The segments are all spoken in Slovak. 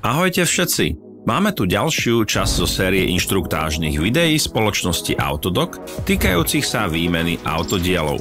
Ahojte všetci! Máme tu ďalšiu časť zo série inštruktážnych videí spoločnosti Autodoc týkajúcich sa výmeny autodielov.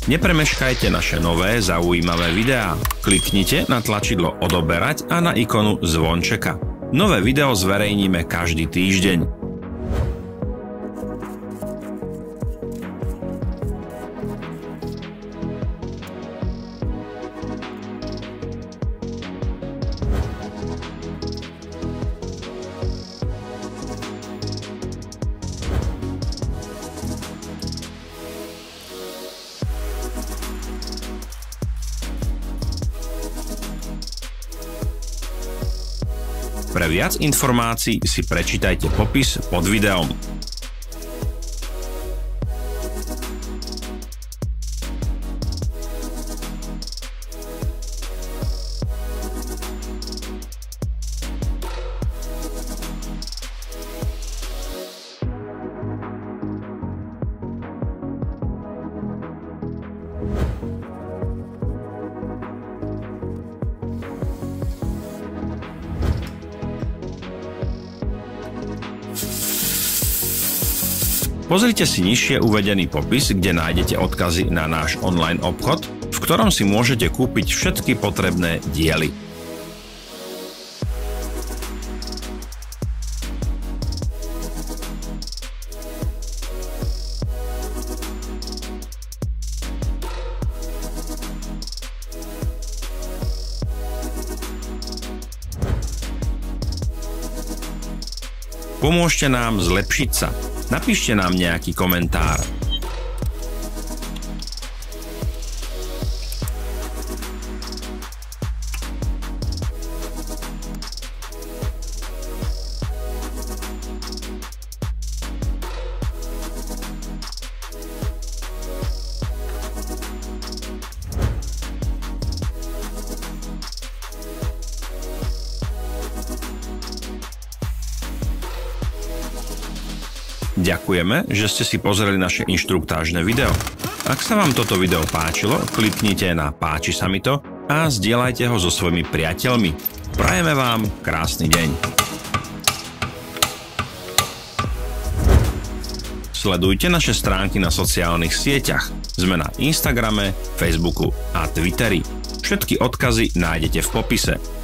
Nepremeškajte naše nové zaujímavé videá. Kliknite na tlačidlo odoberať a na ikonu zvončeka. Nové video zverejníme každý týždeň. Pre viac informácií si prečítajte popis pod videom. Pozrite si nižšie uvedený popis, kde nájdete odkazy na náš online obchod, v ktorom si môžete kúpiť všetky potrebné diely. Pomôžte nám zlepšiť sa. Napíšte nám nejaký komentár. Ďakujeme, že ste si pozreli naše inštruktážne video. Ak sa vám toto video páčilo, kliknite na páči sa mi to a zdieľajte ho so svojimi priateľmi. Prajeme vám krásny deň. Sledujte naše stránky na sociálnych sieťach. Sme na Instagrame, Facebooku a Twitteri. Všetky odkazy nájdete v popise.